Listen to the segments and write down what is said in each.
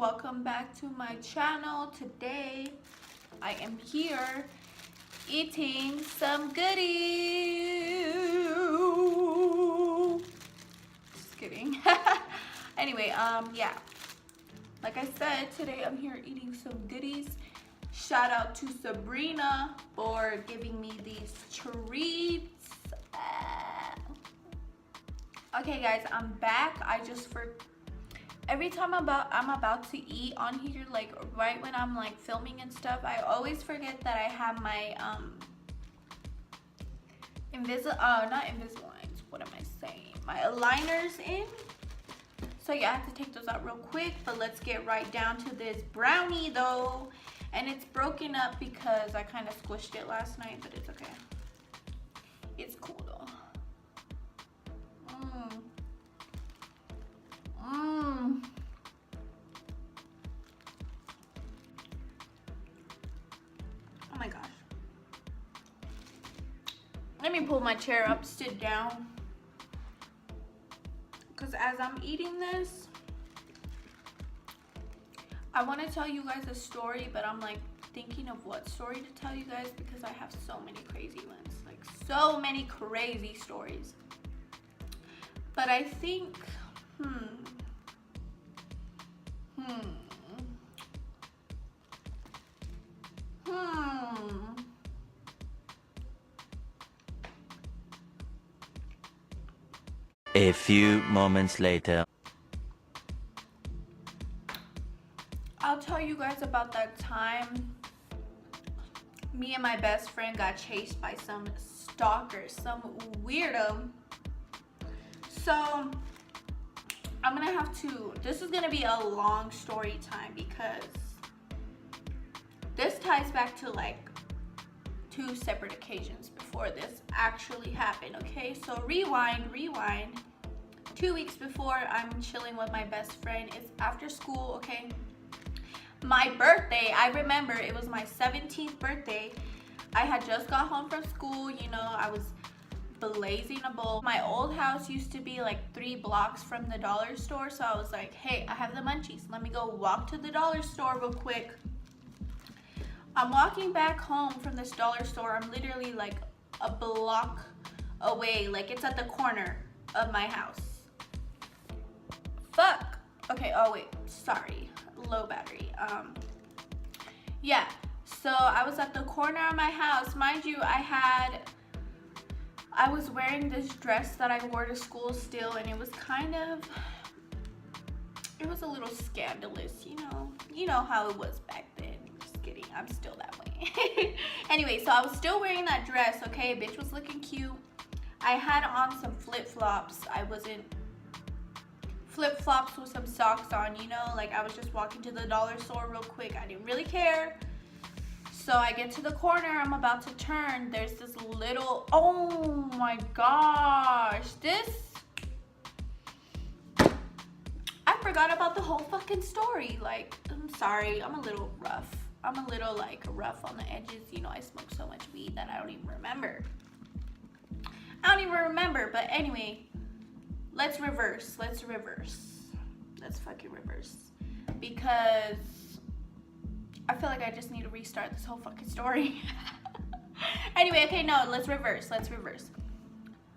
welcome back to my channel. Today I am here eating some goodies. Just kidding. Anyway, yeah, like I said, today I'm here eating some goodies. Shout out to Sabrina for giving me these treats. Okay guys, I'm back. Every time I'm about to eat on here, like right when I'm like filming and stuff, I always forget that I have my not Invisaligns, what am I saying? My aligners in. So yeah, I have to take those out real quick, but let's get right down to this brownie though. And it's broken up because I kind of squished it last night, but it's okay. It's cool though. Oh my gosh. Let me pull my chair up, sit down. Because as I'm eating this, I want to tell you guys a story, but I'm like thinking of what story to tell you guys because I have so many crazy ones. Like so many crazy stories. But I think, A few moments later. I'll tell you guys about that time me and my best friend got chased by some stalker, some weirdo. So I'm gonna have to, this is gonna be a long story time because this ties back to like 2 separate occasions before this actually happened. Okay, so rewind. 2 weeks before, I'm chilling with my best friend. It's after school. Okay, my birthday, I remember it was my 17th birthday. I had just got home from school, you know, I was blazing a bowl. My old house used to be like 3 blocks from the dollar store, so I was like, hey, I have the munchies, let me go walk to the dollar store real quick. I'm walking back home from this dollar store. I'm literally like a block away, like it's at the corner of my house. Fuck. Okay, oh wait, sorry, low battery. Yeah, so I was at the corner of my house. Mind you, I was wearing this dress that I wore to school still, and it was a little scandalous, you know how it was back then. Just kidding, I'm still that way. Anyway, so I was still wearing that dress. Okay, bitch was looking cute. I had on some flip-flops. Flip-flops with some socks on, you know, like I was just walking to the dollar store real quick. I didn't really care. So I get to the corner, I'm about to turn. There's this little, oh my gosh, I forgot about the whole fucking story. Like, I'm sorry, I'm a little rough. I'm a little like rough on the edges. You know, I smoke so much weed that I don't even remember. But anyway, let's reverse. Let's fucking reverse. Because I feel like I just need to restart this whole fucking story. Anyway, okay, no, let's reverse.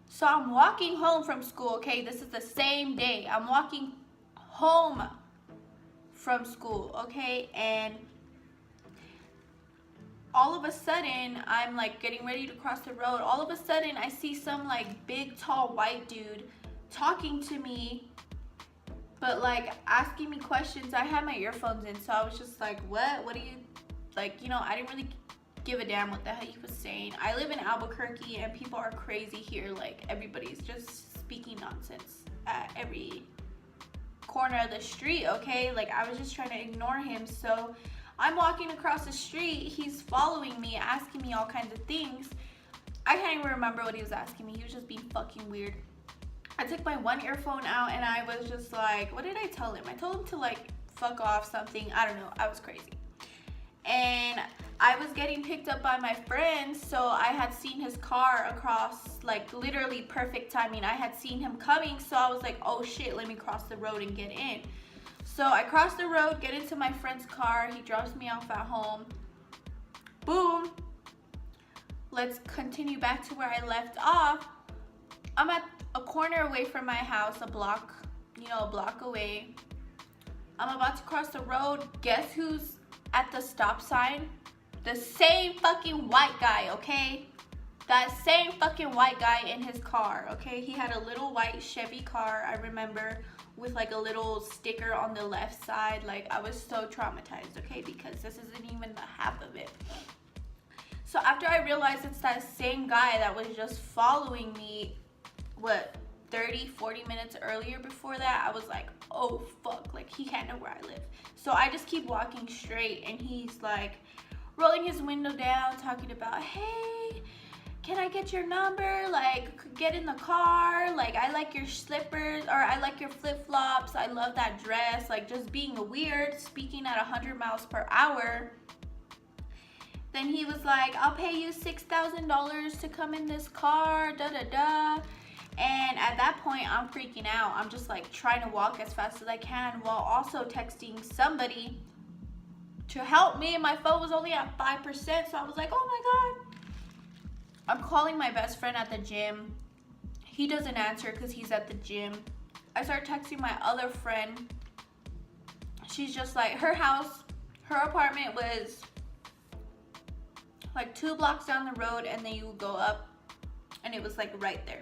So I'm walking home from school, okay? This is the same day. I'm walking home from school, okay? And all of a sudden, I'm like getting ready to cross the road. All of a sudden, I see some like big, tall, white dude talking to me, but like asking me questions. I had my earphones in, so I was just like, what are you, like, you know, I didn't really give a damn what the hell he was saying. I live in Albuquerque and people are crazy here. Like, everybody's just speaking nonsense at every corner of the street, okay? Like, I was just trying to ignore him. So I'm walking across the street, he's following me, asking me all kinds of things. I can't even remember what he was asking me. He was just being fucking weird. I took my one earphone out and I was just like, what did I tell him? I told him to like fuck off something. I don't know. I was crazy. And I was getting picked up by my friend, so I had seen his car across, like literally perfect timing. I had seen him coming, so I was like, oh shit, let me cross the road and get in. So I cross the road, get into my friend's car. He drops me off at home. Boom. Let's continue back to where I left off. I'm at a corner away from my house, a block away. I'm about to cross the road. Guess who's at the stop sign? The same fucking white guy, okay? That same fucking white guy in his car, okay? He had a little white Chevy car, I remember, with like a little sticker on the left side. Like, I was so traumatized, okay? Because this isn't even the half of it. So after I realized it's that same guy that was just following me, 30-40 minutes earlier before that, I was like, oh fuck, like he can't know where I live. So I just keep walking straight, and he's like rolling his window down, talking about, hey, can I get your number? Like, get in the car. Like, I like your slippers, or I like your flip-flops. I love that dress. Like, just being weird, speaking at 100 miles per hour. Then he was like, I'll pay you $6,000 to come in this car, da-da-da. And at that point, I'm freaking out. I'm just like trying to walk as fast as I can while also texting somebody to help me. My phone was only at 5%, so I was like, oh my God. I'm calling my best friend at the gym. He doesn't answer because he's at the gym. I start texting my other friend. She's just like, her apartment was like 2 blocks down the road, and then you go up, and it was like right there.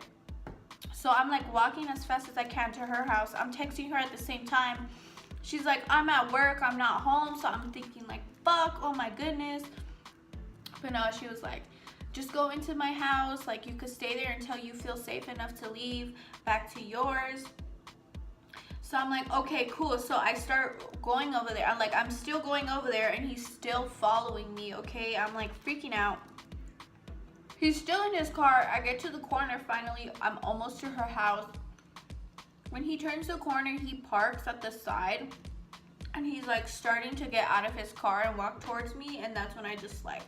So I'm like walking as fast as I can to her house. I'm texting her at the same time. She's like, I'm at work, I'm not home. So I'm thinking like, fuck, oh my goodness. But no, she was like, just go into my house. Like, you could stay there until you feel safe enough to leave back to yours. So I'm like, okay, cool. So I start going over there. I'm still going over there, and he's still following me, okay? I'm like freaking out. He's still in his car. I get to the corner finally. I'm almost to her house. When he turns the corner, he parks at the side, and he's like starting to get out of his car and walk towards me, and that's when I just like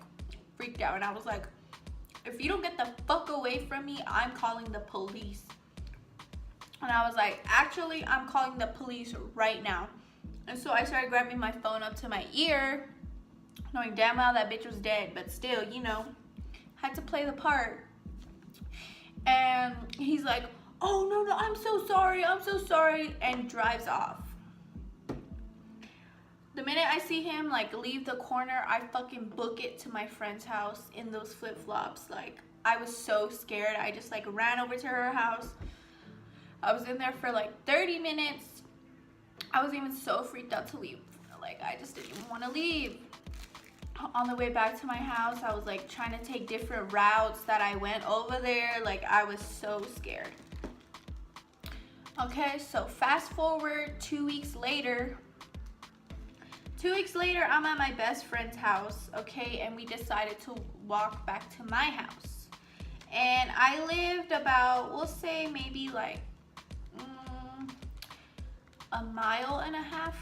freaked out, and I was like, if you don't get the fuck away from me, I'm calling the police. And I was like, actually, I'm calling the police right now. And so I started grabbing my phone up to my ear, knowing damn well that bitch was dead, but still, you know, had to play the part. And he's like, oh no, I'm so sorry, and drives off. The minute I see him like leave the corner, I fucking book it to my friend's house in those flip-flops. Like, I was so scared. I just like ran over to her house. I was in there for like 30 minutes. I was even so freaked out to leave. Like, I just didn't even want to leave. On the way back to my house, I was like trying to take different routes that I went over there. Like, I was so scared. Okay, so fast forward 2 weeks later. 2 weeks later, I'm at my best friend's house, okay, and we decided to walk back to my house. And I lived about, we'll say maybe like 1.5 miles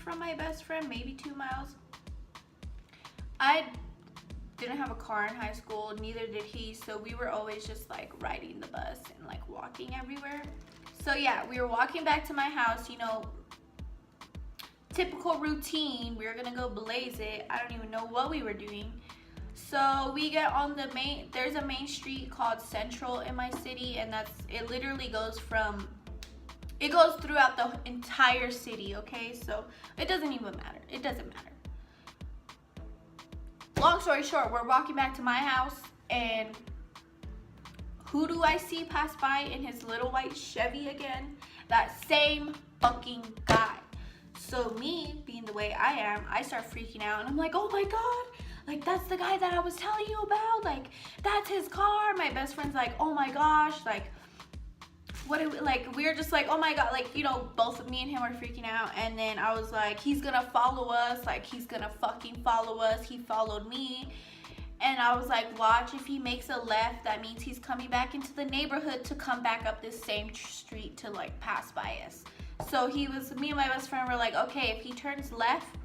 from my best friend, maybe 2 miles. I didn't have a car in high school, neither did he, so we were always just like riding the bus and like walking everywhere. So yeah, we were walking back to my house, you know, typical routine. We were gonna go blaze it. I don't even know what we were doing. So we get on the there's a main street called Central in my city, and it literally goes throughout the entire city, okay? So it doesn't even matter. It doesn't matter. Long story short, we're walking back to my house, and who do I see pass by in his little white Chevy again? That same fucking guy. So me, being the way I am, I start freaking out, and I'm like, oh my God, like, that's the guy that I was telling you about, like, that's his car. My best friend's like, oh my gosh, like, we're just like, oh my God, like, you know, both of me and him are freaking out. And then I was like, he's gonna follow us, like, he's gonna fucking follow us. He followed me, and I was like, watch, if he makes a left, that means he's coming back into the neighborhood to come back up this same street to like pass by us. So me and my best friend were like, okay, if he turns left,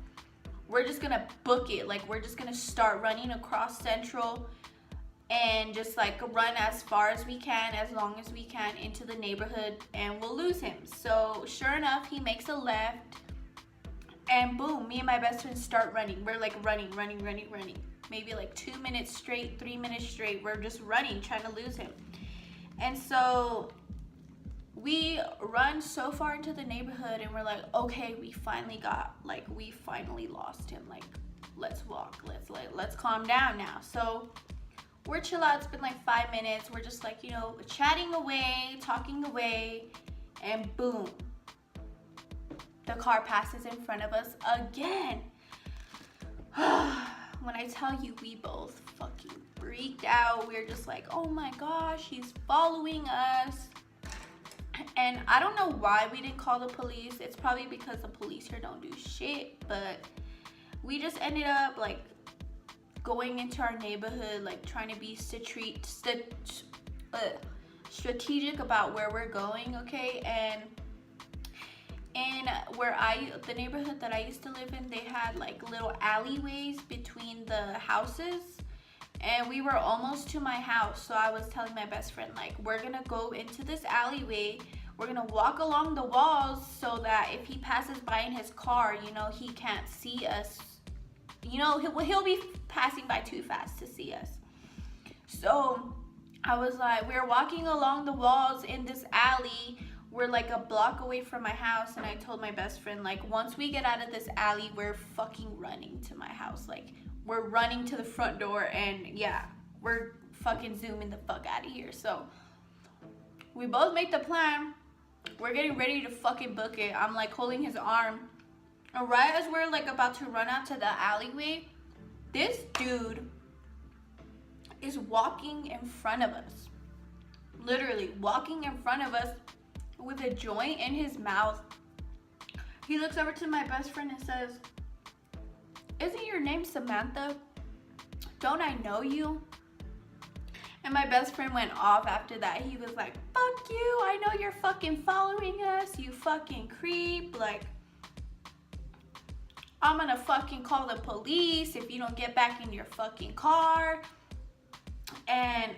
we're just gonna book it. Like, we're just gonna start running across Central and just like run as far as we can, as long as we can, into the neighborhood, and we'll lose him. So sure enough, he makes a left, And boom, me and my best friend start running. We're like running. Maybe like 2 minutes straight, 3 minutes straight. We're just running, trying to lose him. And so we run so far into the neighborhood and we're like, okay, we finally lost him. Like, let's walk, let's calm down now. So we're chill out. It's been like 5 minutes. We're just like, you know, chatting away, talking away, and boom, the car passes in front of us again. When I tell you, we both fucking freaked out. We're just like, oh my gosh, he's following us. And I don't know why we didn't call the police. It's probably because the police here don't do shit, but we just ended up like going into our neighborhood, like trying to be strategic about where we're going, okay? And in the neighborhood that I used to live in, they had like little alleyways between the houses, and we were almost to my house. So I was telling my best friend, like, we're gonna go into this alleyway, we're gonna walk along the walls so that if he passes by in his car, you know, he can't see us. You know, he'll be passing by too fast to see us. So I was like, we're walking along the walls in this alley. We're like a block away from my house, and I told my best friend, like, once we get out of this alley, we're fucking running to my house. Like, we're running to the front door, and yeah, we're fucking zooming the fuck out of here. So we both make the plan. We're getting ready to fucking book it. I'm like holding his arm. And right as we're like about to run out to the alleyway, this dude is walking in front of us. Literally walking in front of us with a joint in his mouth. He looks over to my best friend and says, "Isn't your name Samantha? Don't I know you?" And my best friend went off after that. He was like, "Fuck you, I know you're fucking following us, you fucking creep. Like, I'm gonna fucking call the police if you don't get back in your fucking car." And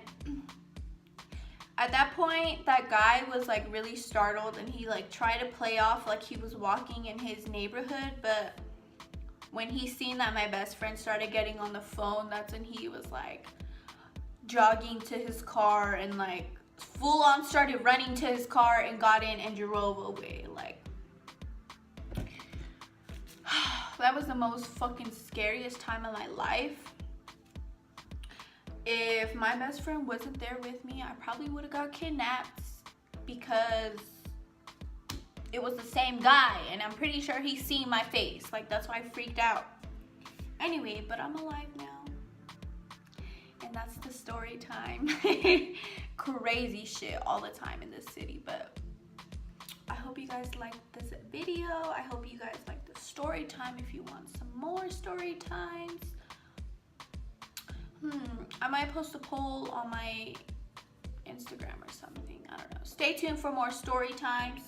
at that point, that guy was like really startled, and he like tried to play off like he was walking in his neighborhood. But when he seen that my best friend started getting on the phone, that's when he was like jogging to his car and like full on started running to his car and got in and drove away. Like, that was the most fucking scariest time of my life. If my best friend wasn't there with me, I probably would have got kidnapped, because it was the same guy, and I'm pretty sure he's seen my face. Like, that's why I freaked out. Anyway, but I'm alive now, and that's the story time. Crazy shit all the time in this city. But I hope you guys liked this video. I hope you guys like the story time. If you want some more story times, I might post a poll on my Instagram or something. I don't know. Stay tuned for more story times.